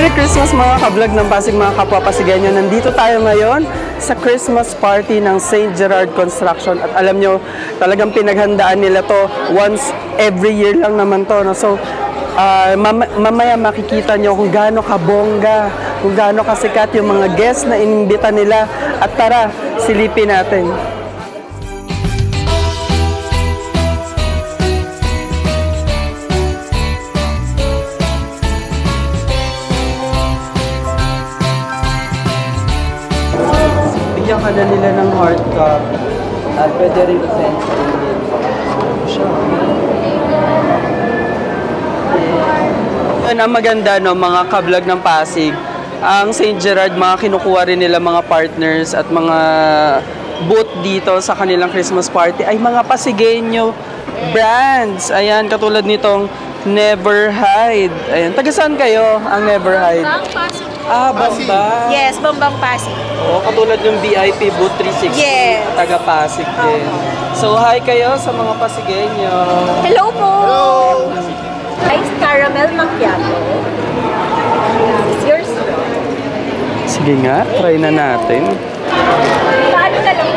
Merry Christmas mga ka-vlog ng Pasig, mga kapwa Pasigenyo. Nandito tayo ngayon sa Christmas party ng St. Gerard Construction. At alam nyo, talagang pinaghandaan nila to once every year lang naman to. No? So, mamaya makikita nyo kung gaano kabongga, kung gaano kasikat yung mga guests na inimbita nila. At tara, silipin natin. Bigyan ka na nila ng hard copy at pwede rin i-send sa email. Yan ang maganda, no, mga ka-vlog ng Pasig. Ang St. Gerard, mga kinukuha rin nila mga partners at mga booth dito sa kanilang Christmas party ay mga Pasigenyo brands. Ayan, katulad nitong Never Hide. Ayan, taga saan kayo ang Never Hide? Bambang Pasig. Bambang. Yes, Bambang Pasig. Oo, katulad yung VIP booth 360. Yes. Taga Pasig din. So, hi kayo sa mga Pasigenyo. Hello po! Hello! Iced caramel macchiato. It's yours. Sige nga, try na natin. Paano na lang?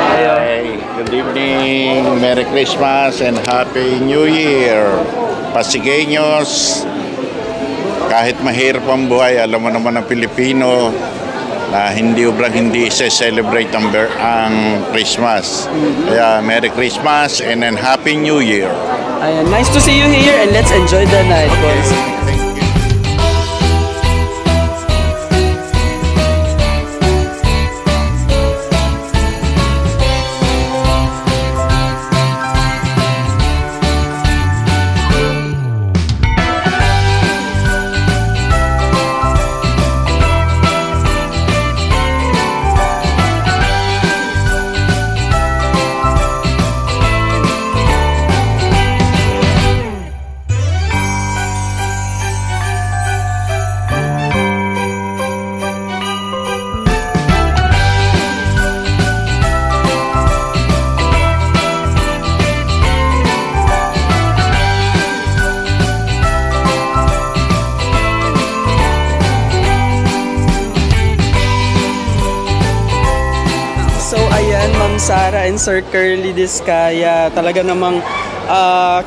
Hey, good evening, Merry Christmas and Happy New Year. Pasigenyos, kahit mahirap ang buhay, alam mo naman ang Pilipino na hindi celebrate ang Christmas. Kaya Merry Christmas and then Happy New Year. Ayan, nice to see you here and let's enjoy the night, boys. Sara and Sir Curly Discaya, talaga namang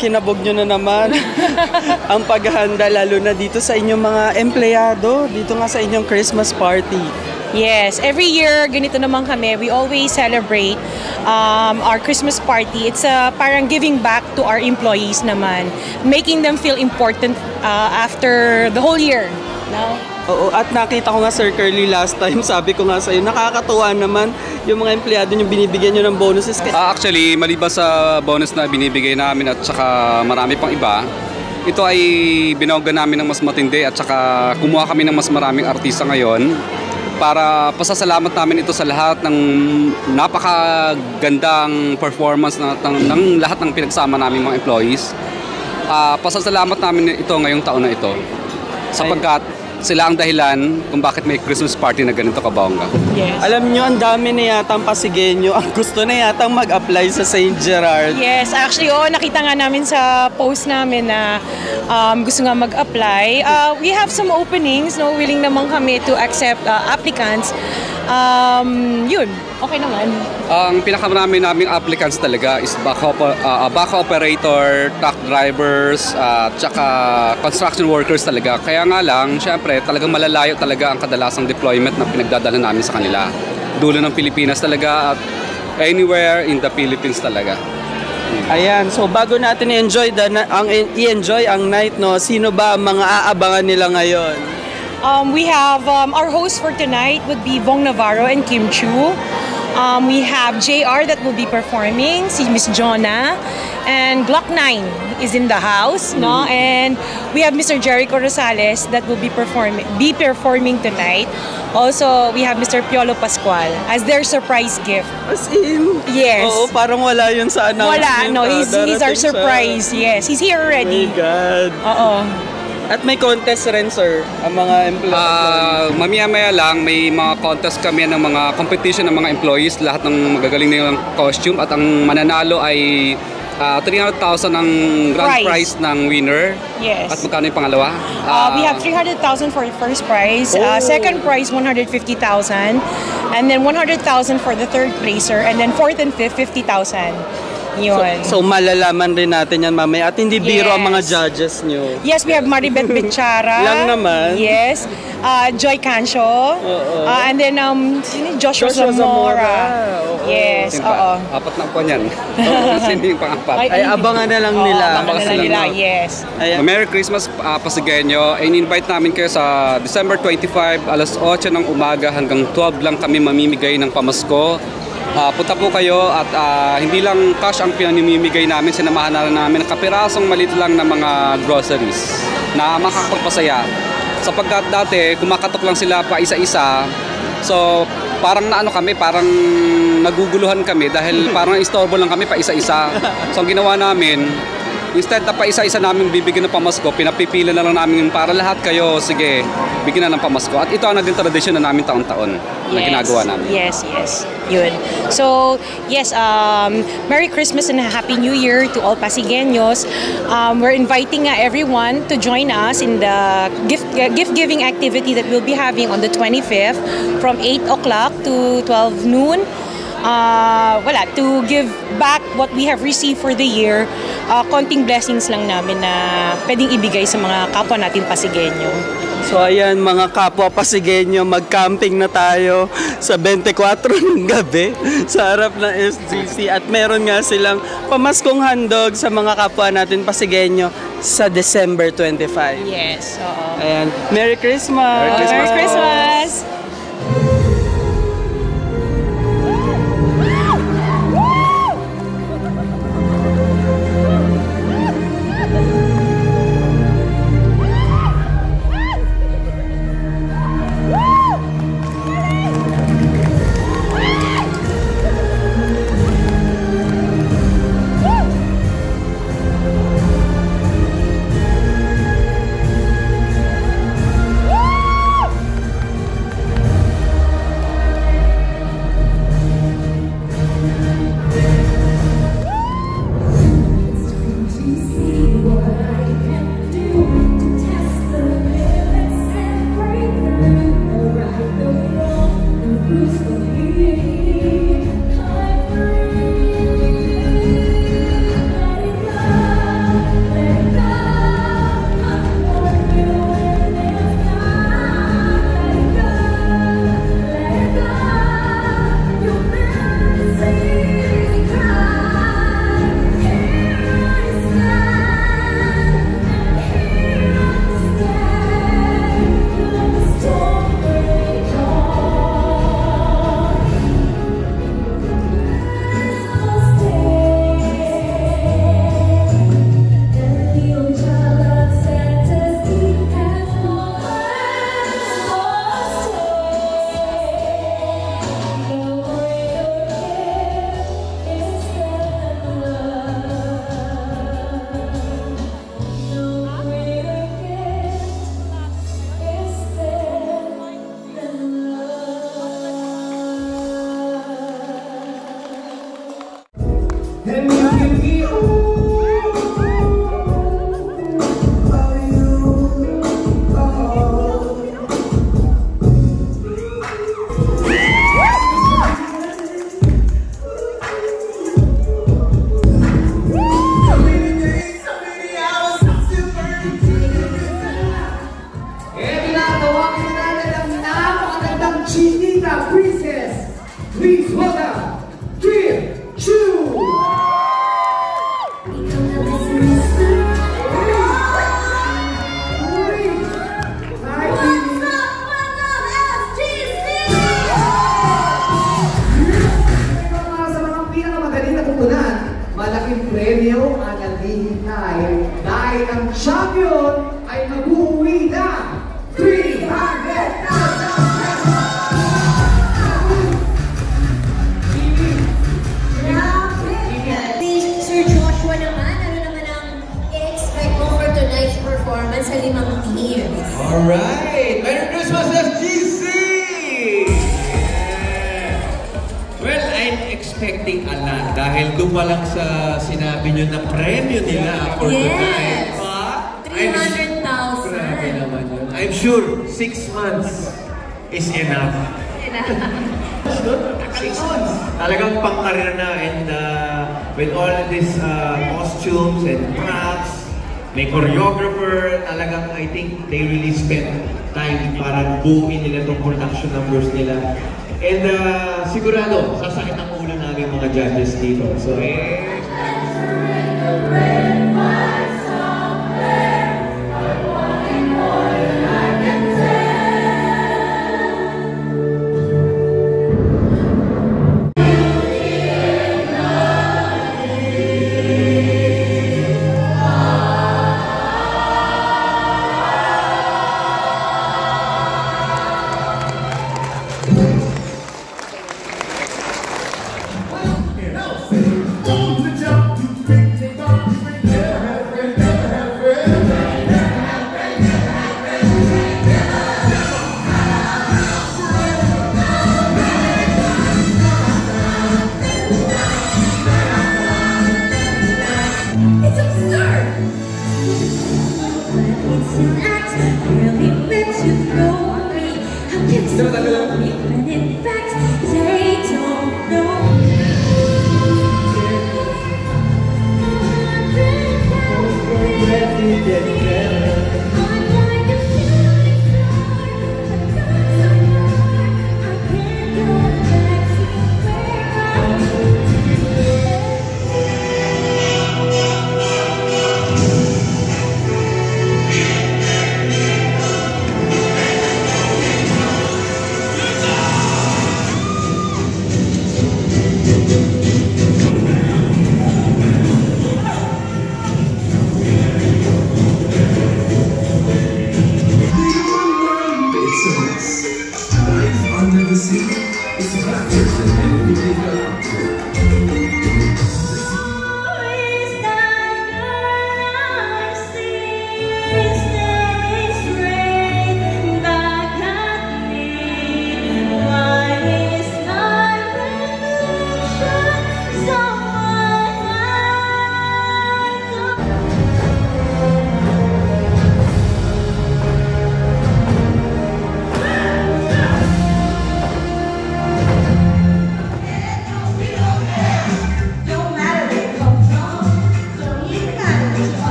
kinabog nyo na naman ang paghahanda, lalo na dito sa inyong mga empleyado, dito nga sa inyong Christmas party. Yes, every year ganito naman kami. We always celebrate our Christmas party. It's parang giving back to our employees naman, making them feel important after the whole year. No? Oo, at nakita ko nga Sir Curly last time, sabi ko nga sa'yo, nakakatuwa naman yung mga empleyado nyo, binibigyan nyo ng bonuses. Actually, maliban sa bonus na binibigay namin at saka marami pang iba, ito ay binawga namin ng mas matindi at saka kumuha kami ng mas maraming artista ngayon para pasasalamat namin ito sa lahat ng napakagandang performance ng lahat ng pinagsama namin mga employees. Pasasalamat namin ito ngayong taon na ito sapagkat sila ang dahilan kung bakit may Christmas party na ganito kabongga. Yes. Alam nyo, ang dami na yata ang Pasigenyo ang gusto na yata mag-apply sa St. Gerard. Yes, actually, nakita nga namin sa post namin na gusto nga mag-apply. We have some openings, no? Willing naman kami to accept applicants. Yun, okay naman. Ang pinakamarami naming applicants talaga is back operator, truck drivers, at saka construction workers talaga. Kaya nga lang, syempre, talagang malalayo talaga ang kadalasang deployment na pinagdadala namin sa kanila. Dulo ng Pilipinas talaga at anywhere in the Philippines talaga. Ayan, so bago natin i-enjoy ang night, no, sino ba ang mga aabangan nila ngayon? We have our host for tonight would be Vong Navarro and Kim Chu. We have JR that will be performing, si Miss Jonah, and Glock 9 is in the house, no? And we have Mr. Jericho Rosales that will be performing tonight. Also, we have Mr. Piolo Pascual as their surprise gift. As in? Yes. Oo, parang wala yun sa announcement. Wala, no. He's our surprise. Yes, he's here already. Oh my God. Oo. At may contest rin, sir, ang mga employees. Mamaya-maya lang, may mga contest kami ng mga competition ng mga employees, lahat ng magagaling nilang costume at ang mananalo ay 300,000 ang grand prize ng winner. Yes. At magkano yung pangalawa? We have 300,000 for the first prize, second prize 150,000, and then 100,000 for the third placer, and then fourth and fifth 50,000. Yun. So malalaman rin natin yan mamaya at hindi biro ang mga Yes. judges nyo. Yes, we have Maribeth Bichara. Lang naman. Yes. Joy Cancio. And then Joshua Zamora. Yes, Sino oo. pa? Apat na po niyan. Sino yung pang-apat? Ay, abangan na lang nila. Abangan na nila, yes. Ayan. Merry Christmas, Pasigueño. In-invite namin kayo sa December 25, alas 8 ng umaga hanggang 12 lang kami mamimigay ng pamasko. Punta po kayo at hindi lang cash ang pinamimigay namin, sinamahan na namin ng kapirasong maliit lang na mga groceries na makakapagpasaya. Sapagkat dati, kumakatok lang sila pa isa-isa. So, parang parang naguguluhan kami dahil parang istorbo lang kami pa isa-isa. So, ang ginawa namin, instead na pa isa-isa namin bibigyan ng pamasko, pinapipila na lang namin para lahat kayo, sige, bigyan na ng pamasko. At ito ang naging tradisyon na namin taon-taon na ginagawa namin. Yes. Yun. So, yes, Merry Christmas and Happy New Year to all Pasigueños. We're inviting everyone to join us in the gift-giving activity that we'll be having on the 25th from 8 o'clock to 12 noon. To give back what we have received for the year, konting blessings lang namin na pwedeng ibigay sa mga kapwa natin Pasigueño. So ayan mga kapwa Pasigueño, mag-camping na tayo sa 24 ng gabi sa harap ng SGC at meron nga silang pamaskong handog sa mga kapwa natin Pasigueño sa December 25. Yes, oo. Ayan. Merry Christmas! Merry Christmas! Please welcome 3, 2. Malaking premyo ang naghihintay dahil ang champion ay mag-uwi na 300,000 Please, Sir Joshua naman, ano naman ang i-expect mo for tonight's performance sa 5 teams? Alright! Merry Christmas, FGC! Yeah. Well, I expect expecting a lot dahil doon pa lang sa sinabi nyo na premyo nila for tonight. $300,000. Grabe naman yun. I'm sure 6 months is enough. 6 months. Talagang pangkarera na and with all of these costumes and props, may choreographer, talagang I think they really spent time para buuin nila itong production numbers nila. And sigurado, sasakit ang ulo namin mga judges dito. So, Don't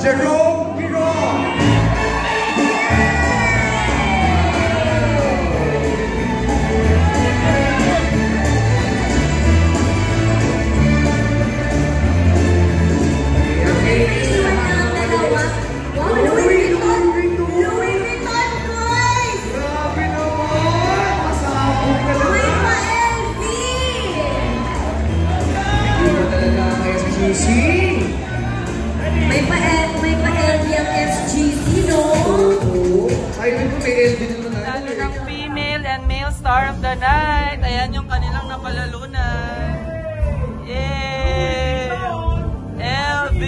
Jerome Piron. May pa-LV ang SGC, no? Ay, may LV naman na. Lalo ng female and male star of the night. Ayan yung kanilang napalalunan. Yay! LV!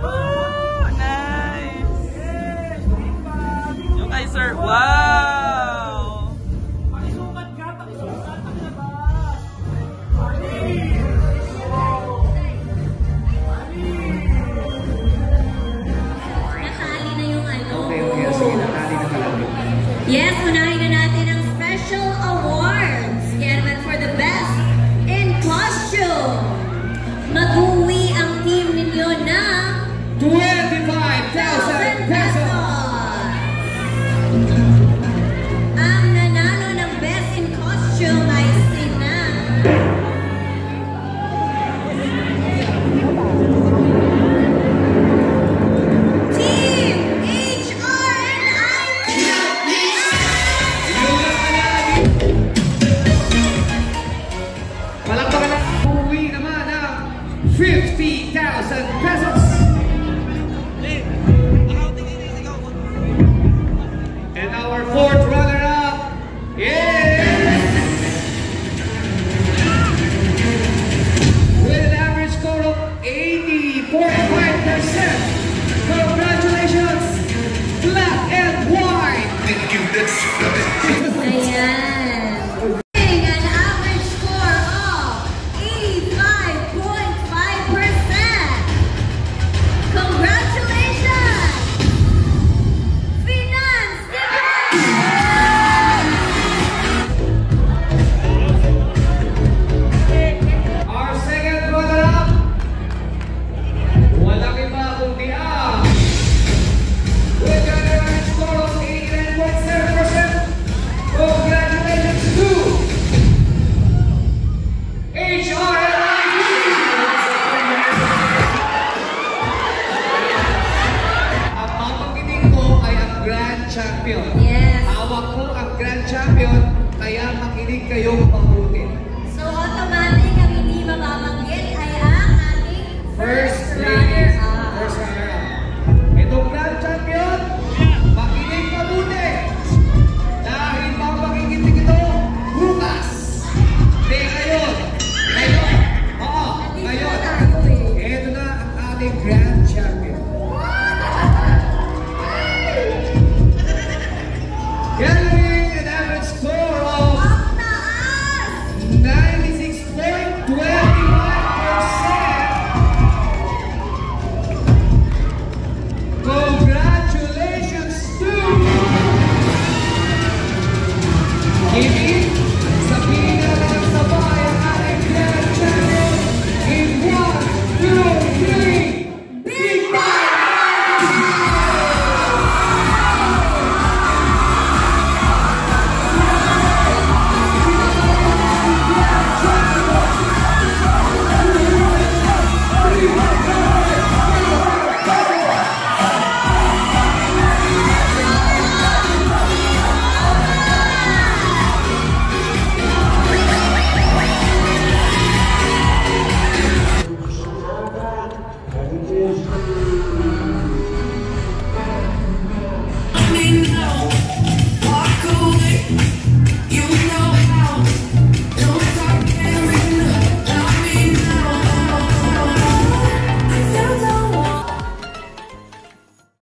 Oh, nice! Yung kay Sir, wow! Nakali na yung ano. Okay, sige, nakali na talaga. Yes, unahin na natin ang special awards. Kaya naman for the best in costume. Mag-uwi ang team ninyo ng 25,000 pesos. Ang nanalo ng best in costume ay sina Team HR and Palakpakan na uwi naman ng 50,000 pesos. And our fourth runner-up is with an average score of 80.5%. Congratulations, Black and White. Ayan. An average score of 85.5%. Congratulations! Finance Our second runner-up, walang iba kundi ang with an average score of 89.7%. Congratulations to HR and IT! Ang mamagiting ko ay ang Grand Champion. Yes. Hawak ko ang Grand Champion, kaya makinig kayong mabuti.